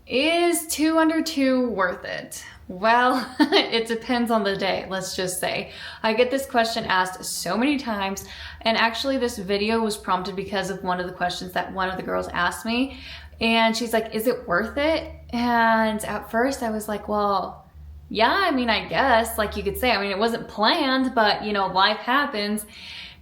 Is 2 under 2 worth it? Well, it depends on the day, let's just say. I get this question asked so many times, and actually this video was prompted because of one of the questions that one of the girls asked me. And she's like, is it worth it? And at first I was like, well, yeah, I mean, I guess, like you could say, I mean, it wasn't planned, but you know, life happens.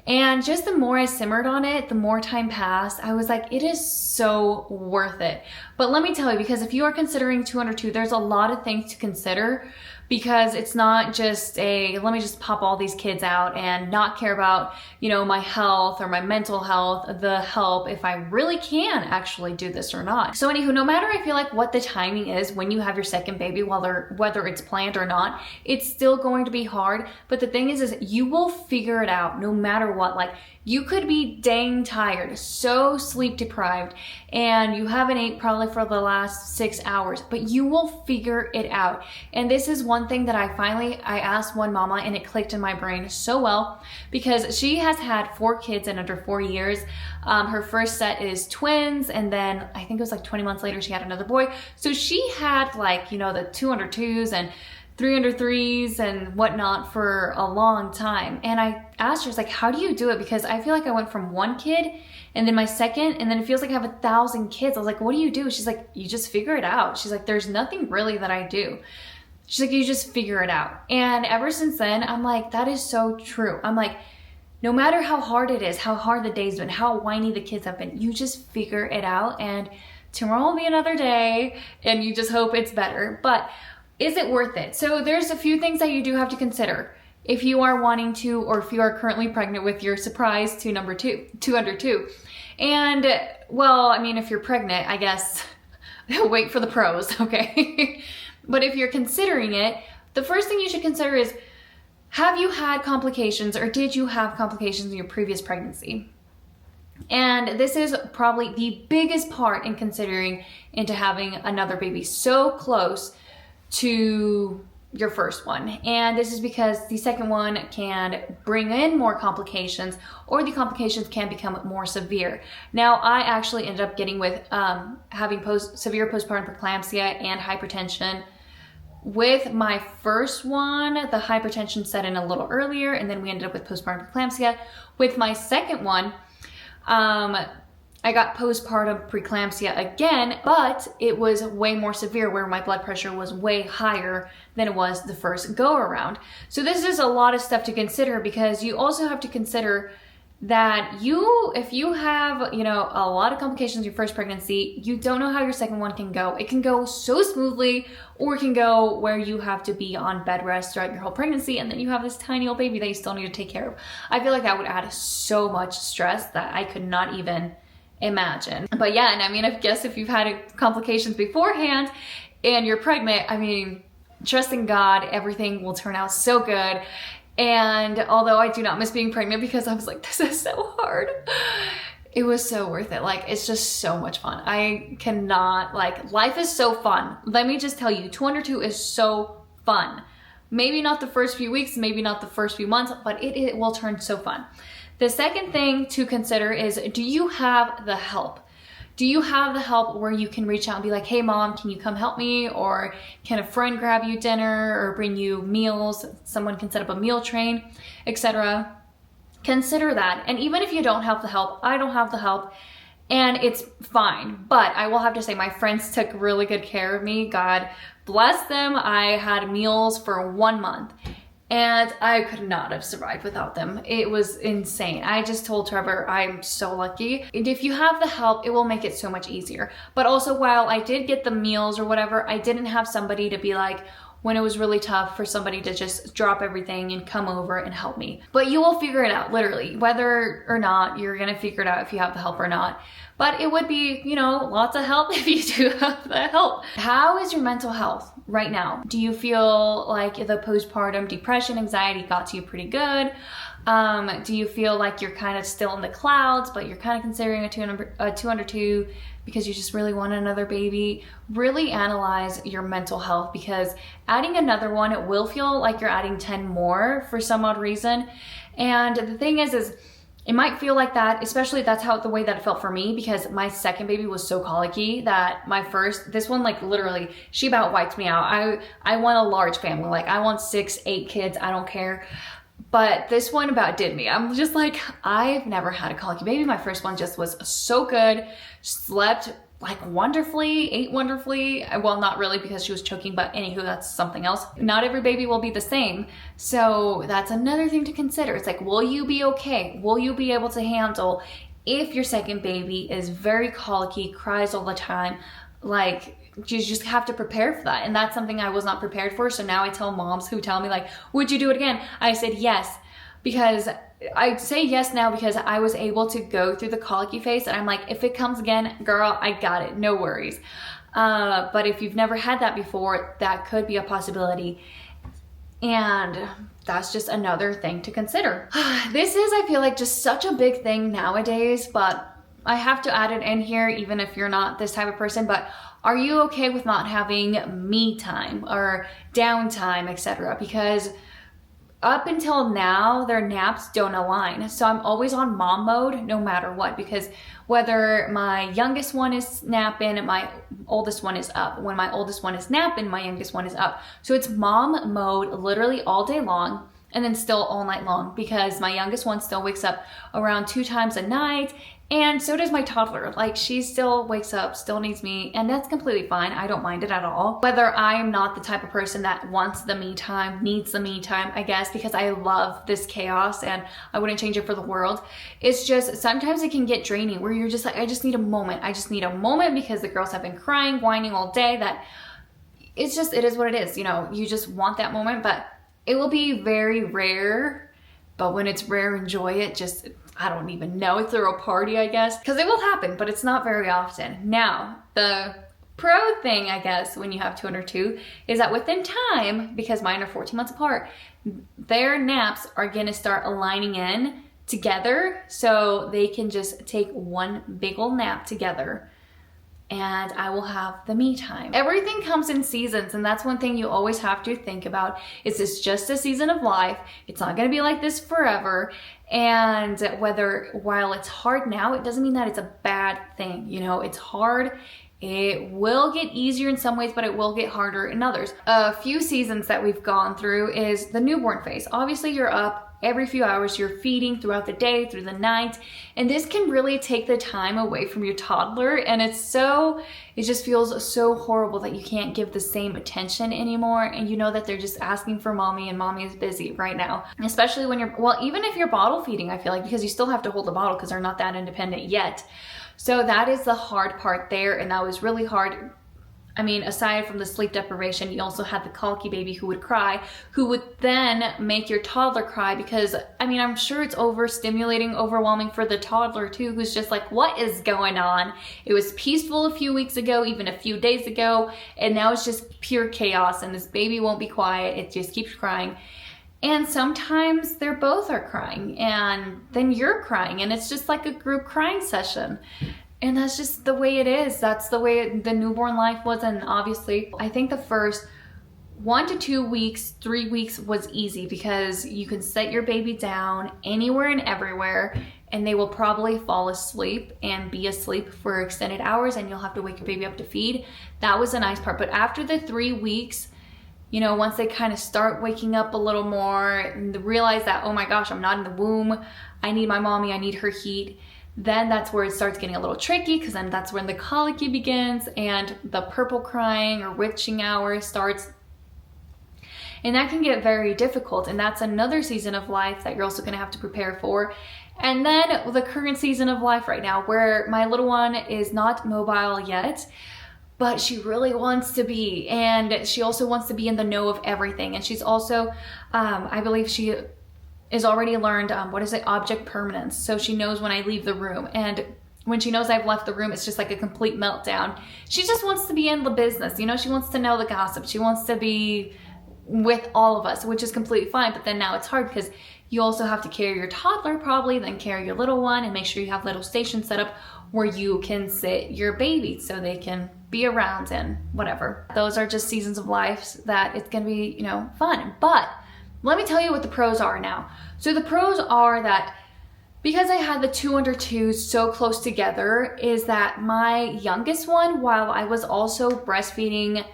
And just the more I simmered on it, the more time passed, I was like, it is so worth it. But let me tell you, because if you are considering 2 under 2, there's a lot of things to consider, because it's not just a, let me just pop all these kids out and not care about, you know, my health or my mental health, the help, if I really can actually do this or not. So anywho, no matter I feel like what the timing is when you have your second baby, whether it's planned or not, it's still going to be hard. But the thing is you will figure it out no matter what. Like, you could be dang tired, so sleep deprived, and you haven't ate probably for the last 6 hours, but you will figure it out. And this is one thing that I asked one mama, and it clicked in my brain so well, because she has had 4 kids in under 4 years. Her first set is twins, and then I think it was like 20 months later, she had another boy. So she had, like, you know, the 2 under 2s and 3 under 3s and whatnot for a long time. And I asked her, I was like, how do you do it? Because I feel like I went from 1 kid and then my second, and then it feels like I have 1,000 kids. I was like, what do you do? She's like, you just figure it out. She's like, there's nothing really that I do. She's like, you just figure it out. And ever since then, I'm like, that is so true. I'm like, no matter how hard it is, how hard the day's been, how whiny the kids have been, you just figure it out, and tomorrow will be another day, and you just hope it's better. But is it worth it? So there's a few things that you do have to consider if you are wanting to, or if you are currently pregnant with your surprise 2 under 2. And well, I mean, if you're pregnant, I guess wait for the pros, okay? But if you're considering it, the first thing you should consider is, have you had complications, or did you have complications in your previous pregnancy? And this is probably the biggest part in considering into having another baby so close to your first one. And this is because the second one can bring in more complications, or the complications can become more severe. Now, I actually ended up getting with having severe postpartum preeclampsia and hypertension. With my first one, the hypertension set in a little earlier, and then we ended up with postpartum preeclampsia. With my second one, I got postpartum preeclampsia again, but it was way more severe, where my blood pressure was way higher than it was the first go around. So this is a lot of stuff to consider, because you also have to consider that if you have, you know, a lot of complications in your first pregnancy, you don't know how your second one can go. It can go so smoothly, or it can go where you have to be on bed rest throughout your whole pregnancy, and then you have this tiny old baby that you still need to take care of. I feel like that would add so much stress that I could not even imagine. But yeah, and I mean, I guess if you've had complications beforehand and you're pregnant, I mean, trust in God, everything will turn out so good. And although I do not miss being pregnant, because I was like, this is so hard, it was so worth it. Like, it's just so much fun. I cannot, like, life is so fun. Let me just tell you, 2 under 2 is so fun. Maybe not the first few weeks, maybe not the first few months, but it will turn so fun. The second thing to consider is, do you have the help? Do you have the help where you can reach out and be like, hey mom, can you come help me? Or can a friend grab you dinner or bring you meals? Someone can set up a meal train, etc. Consider that. And even if you don't have the help, I don't have the help, and it's fine. But I will have to say, my friends took really good care of me. God bless them. I had meals for 1 month. And I could not have survived without them. It was insane. I just told Trevor, I'm so lucky. And if you have the help, it will make it so much easier. But also, while I did get the meals or whatever, I didn't have somebody to be like, when it was really tough, for somebody to just drop everything and come over and help me. But you will figure it out, literally. Whether or not, you're gonna figure it out if you have the help or not. But it would be, you know, lots of help if you do have the help. How is your mental health right now? Do you feel like the postpartum depression, anxiety got to you pretty good? Do you feel like you're kind of still in the clouds, but you're kind of considering a 2 under 2 because you just really want another baby? Really analyze your mental health, because adding another one, it will feel like you're adding 10 more for some odd reason. And the thing is It might feel like that, especially that's how the way that it felt for me, because my second baby was so colicky that my first, this one, like literally, she about wiped me out. I want a large family. Like I want 6, 8 kids. I don't care. But this one about did me. I'm just like, I've never had a colicky baby. My first one just was so good. Slept like wonderfully, ate wonderfully. Well, not really because she was choking, but anywho, that's something else. Not every baby will be the same. So that's another thing to consider. It's like, will you be okay? Will you be able to handle if your second baby is very colicky, cries all the time? Like, you just have to prepare for that. And that's something I was not prepared for. So now I tell moms who tell me like, would you do it again? I said yes, because I say yes now because I was able to go through the colicky phase, and I'm like, if it comes again, girl, I got it, no worries. But if you've never had that before, that could be a possibility. And that's just another thing to consider. This is, I feel like, just such a big thing nowadays, but I have to add it in here, even if you're not this type of person. But are you okay with not having me time or downtime, etc.? Because up until now, their naps don't align. So I'm always on mom mode no matter what, because whether my youngest one is napping, my oldest one is up. When my oldest one is napping, my youngest one is up. So it's mom mode literally all day long, and then still all night long, because my youngest one still wakes up around 2 times a night. And so does my toddler. Like, she still wakes up, still needs me, and that's completely fine. I don't mind it at all. Whether I am not the type of person that wants the me time, needs the me time, I guess, because I love this chaos and I wouldn't change it for the world. It's just, sometimes it can get draining where you're just like, I just need a moment. I just need a moment because the girls have been crying, whining all day, that it's just, it is what it is. You know, you just want that moment, but it will be very rare. But when it's rare, enjoy it. Just, I don't even know, throw a party, I guess, because it will happen, but it's not very often. Now, the pro thing, I guess, when you have 2 under 2 is that within time, because mine are 14 months apart, their naps are going to start aligning in together, so they can just take one big old nap together, and I will have the me time. Everything comes in seasons, and that's one thing you always have to think about. Is this just a season of life? It's not going to be like this forever. And while it's hard now, it doesn't mean that it's a bad thing. You know, it's hard. It will get easier in some ways, but it will get harder in others. A few seasons that we've gone through is the newborn phase. Obviously, you're up every few hours, you're feeding throughout the day, through the night, and this can really take the time away from your toddler. And it just feels so horrible that you can't give the same attention anymore, and you know that they're just asking for mommy, and mommy is busy right now. Especially when even if you're bottle feeding, I feel like, because you still have to hold the bottle because they're not that independent yet. So that is the hard part there, and that was really hard. I mean, aside from the sleep deprivation, you also had the colicky baby who would cry, who would then make your toddler cry, because, I mean, I'm sure it's overstimulating, overwhelming for the toddler too, who's just like, what is going on? It was peaceful a few weeks ago, even a few days ago, and now it's just pure chaos, and this baby won't be quiet. It just keeps crying. And sometimes they're both are crying, and then you're crying, and it's just like a group crying session. And that's just the way it is. That's the way the newborn life was. And obviously, I think the first 1 to 2 weeks, 3 weeks was easy, because you can set your baby down anywhere and everywhere, and they will probably fall asleep and be asleep for extended hours, and you'll have to wake your baby up to feed. That was a nice part. But after the 3 weeks, you know, once they kind of start waking up a little more and realize that, oh my gosh, I'm not in the womb, I need my mommy, I need her heat, then that's where it starts getting a little tricky, because then that's when the colicky begins and the purple crying or witching hour starts. And that can get very difficult, and that's another season of life that you're also going to have to prepare for. And then the current season of life right now, where my little one is not mobile yet, but she really wants to be, and she also wants to be in the know of everything. And she's also, I believe she is already learned, object permanence. So she knows when I leave the room, and when she knows I've left the room, it's just like a complete meltdown. She just wants to be in the business, you know, she wants to know the gossip. She wants to be with all of us, which is completely fine. But then now it's hard, because you also have to carry your toddler probably, then carry your little one, and make sure you have little stations set up where you can sit your baby so they can be around and whatever. Those are just seasons of life that it's gonna be, you know, fun. But let me tell you what the pros are now. So the pros are that because I had the 2 under 2s so close together is that my youngest one, while I was also breastfeeding,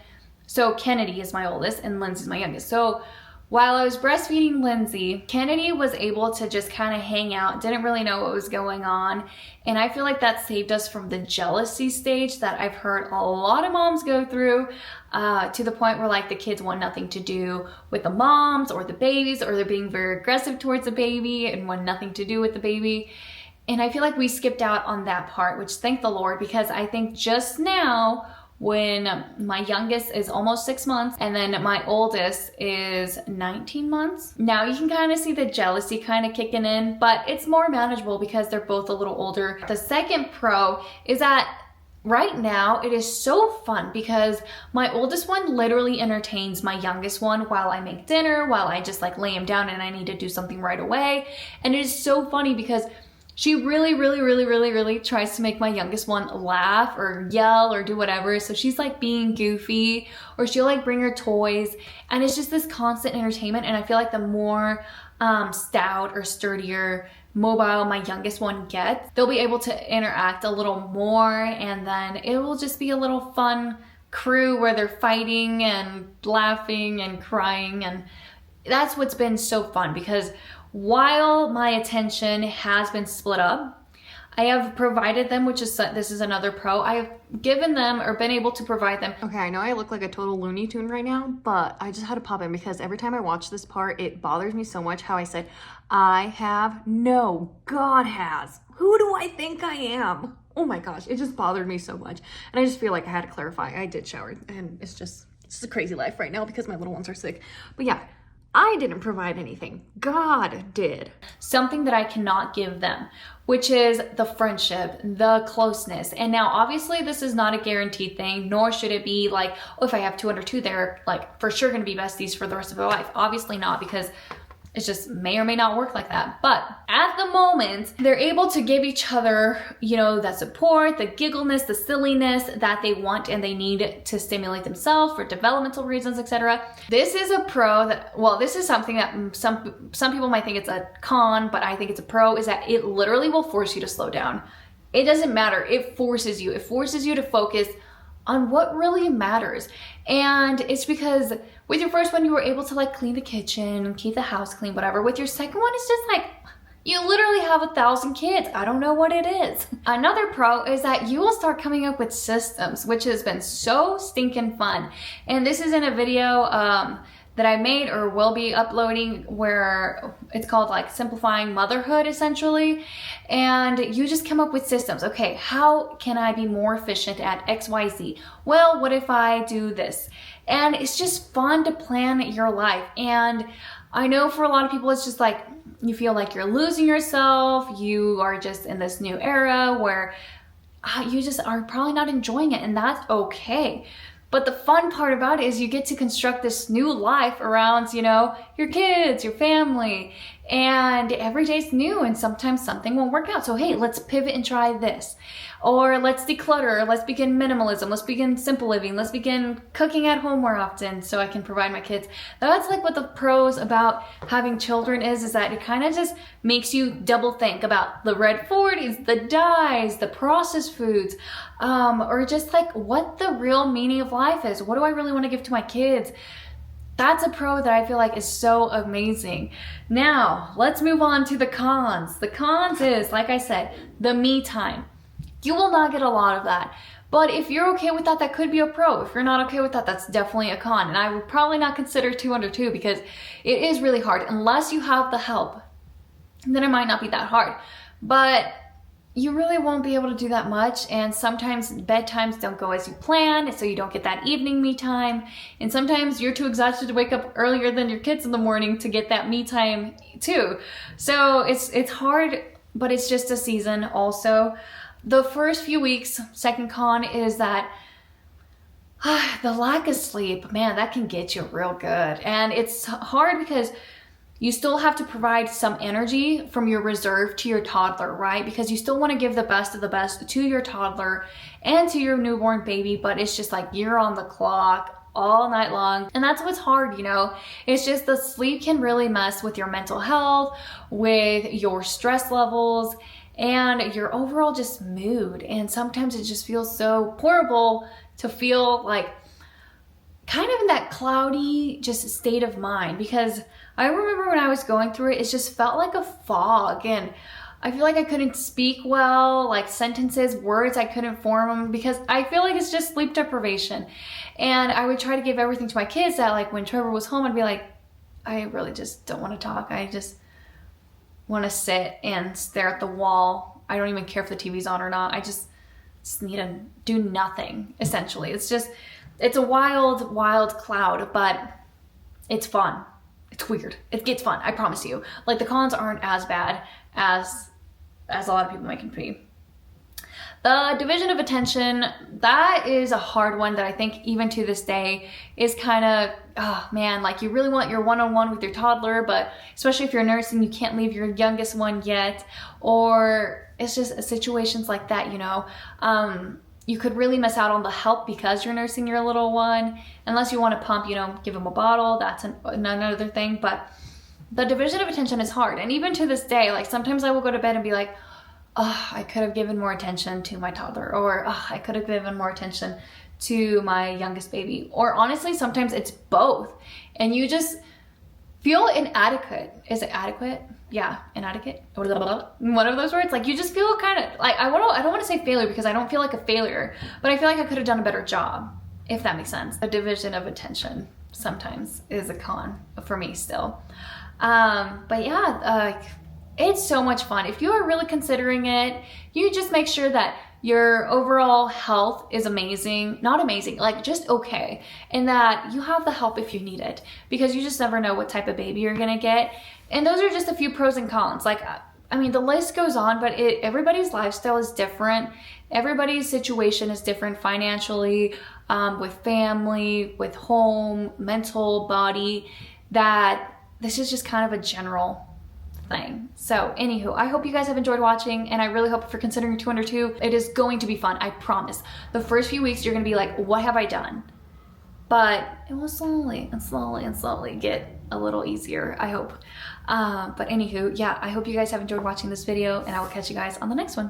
so Kennedy is my oldest and Lindsay's my youngest. So while I was breastfeeding Lindsay, Kennedy was able to just kind of hang out, didn't really know what was going on. And I feel like that saved us from the jealousy stage that I've heard a lot of moms go through, to the point where like the kids want nothing to do with the moms or the babies, or they're being very aggressive towards the baby and want nothing to do with the baby. And I feel like we skipped out on that part, which thank the Lord, because I think just now, when my youngest is almost 6 months and then my oldest is 19 months. Now you can kind of see the jealousy kind of kicking in, but it's more manageable because they're both a little older. The second pro is that right now it is so fun because my oldest one literally entertains my youngest one while I make dinner, while I just like lay him down and I need to do something right away. And it is so funny because she really tries to make my youngest one laugh or yell or do whatever. So she's like being goofy, or she'll like bring her toys, and it's just this constant entertainment. And I feel like the more stout or sturdier, mobile my youngest one gets, they'll be able to interact a little more, and then it will just be a little fun crew where they're fighting and laughing and crying. And that's what's been so fun, because while my attention has been split up, I have provided them, which is, this is another pro, I have given them or been able to provide them. Okay, I know I look like a total Looney Tune right now, but I just had to pop in because every time I watch this part, it bothers me so much how I said, I have, no, God has. Who do I think I am? Oh my gosh, it just bothered me so much. And I just feel like I had to clarify. I did shower, and it's a crazy life right now because my little ones are sick. But yeah, I didn't provide anything. God did. Something that I cannot give them, which is the friendship, the closeness. And now obviously this is not a guaranteed thing, nor should it be like, oh, if I have 2 under 2, they're like for sure gonna be besties for the rest of their life. Obviously not, because it just may or may not work like that. But at the moment, they're able to give each other, you know, that support, the giggleness, the silliness that they want and they need to stimulate themselves for developmental reasons, etc. This is a pro that, well, this is something that some people might think it's a con, but I think it's a pro, is that it literally will force you to slow down. It doesn't matter. It forces you. It forces you to focus on what really matters. And it's because with your first one, you were able to like clean the kitchen, keep the house clean, whatever. With your second one, it's just like, you literally have 1,000 kids. I don't know what it is. Another pro is that you will start coming up with systems, which has been so stinking fun. And this is in a video that I made or will be uploading, where it's called like Simplifying Motherhood, essentially. And you just come up with systems. Okay, how can I be more efficient at XYZ? Well, what if I do this? And it's just fun to plan your life. And I know for a lot of people, it's just like, you feel like you're losing yourself. You are just in this new era where you just are probably not enjoying it, and that's okay. But the fun part about it is you get to construct this new life around, you know, your kids, your family, and every day's new, and sometimes something won't work out. So hey, let's pivot and try this. Or let's declutter, let's begin minimalism, let's begin simple living, let's begin cooking at home more often so I can provide my kids. That's like what the pros about having children is that it kind of just makes you double think about the red 40s, the dyes, the processed foods, or just like what the real meaning of life is. What do I really want to give to my kids? That's a pro that I feel like is so amazing. Now, let's move on to the cons. The cons is, like I said, the me time. You will not get a lot of that. But if you're okay with that, that could be a pro. If you're not okay with that, that's definitely a con. And I would probably not consider 2 under 2 because it is really hard. Unless you have the help, then it might not be that hard. But you really won't be able to do that much. And sometimes bedtimes don't go as you planned, so you don't get that evening me time. And sometimes you're too exhausted to wake up earlier than your kids in the morning to get that me time too. So it's hard, but it's just a season also. The first few weeks, second con, is that the lack of sleep, man, that can get you real good. And it's hard because you still have to provide some energy from your reserve to your toddler, right? Because you still want to give the best of the best to your toddler and to your newborn baby, but it's just like you're on the clock all night long. And that's what's hard, you know? It's just the sleep can really mess with your mental health, with your stress levels, and your overall just mood. And sometimes it just feels so horrible to feel like kind of in that cloudy just state of mind, because I remember when I was going through it, it just felt like a fog, and I feel like I couldn't speak well, like sentences, words, I couldn't form them because I feel like it's just sleep deprivation. And I would try to give everything to my kids that like when Trevor was home, I'd be like, I really just don't want to talk. I just want to sit and stare at the wall. I don't even care if the TV's on or not. I just need to do nothing, essentially. It's a wild, wild cloud, but it's fun. It's weird. It gets fun, I promise you. Like the cons aren't as bad as a lot of people make it be. The division of attention, that is a hard one that I think even to this day is kind of, oh man, like you really want your one-on-one with your toddler, but especially if you're nursing, you can't leave your youngest one yet, or it's just situations like that, you know. You could really miss out on the help because you're nursing your little one, unless you want to pump, you know, give them a bottle, that's another thing, but the division of attention is hard. And even to this day, like sometimes I will go to bed and be like, oh, I could have given more attention to my toddler, or oh, I could have given more attention to my youngest baby. Or honestly, sometimes it's both. And you just feel inadequate. Is it adequate? Yeah, inadequate. One of those words. Like you just feel kind of like, I don't want to say failure because I don't feel like a failure, but I feel like I could have done a better job, if that makes sense. A division of attention sometimes is a con for me still. But yeah, it's so much fun. If you are really considering it, you just make sure that your overall health is amazing, not amazing, like just okay. And that you have the help if you need it, because you just never know what type of baby you're gonna get. And those are just a few pros and cons. Like, I mean, the list goes on, but everybody's lifestyle is different. Everybody's situation is different financially, with family, with home, mental, body, that this is just kind of a general thing. So anywho, I hope you guys have enjoyed watching, and I really hope if you're considering 2 under 2, it is going to be fun, I promise. The first few weeks you're gonna be like, what have I done? But it will slowly and slowly and slowly get a little easier, I hope. But anywho, yeah, I hope you guys have enjoyed watching this video, and I will catch you guys on the next one.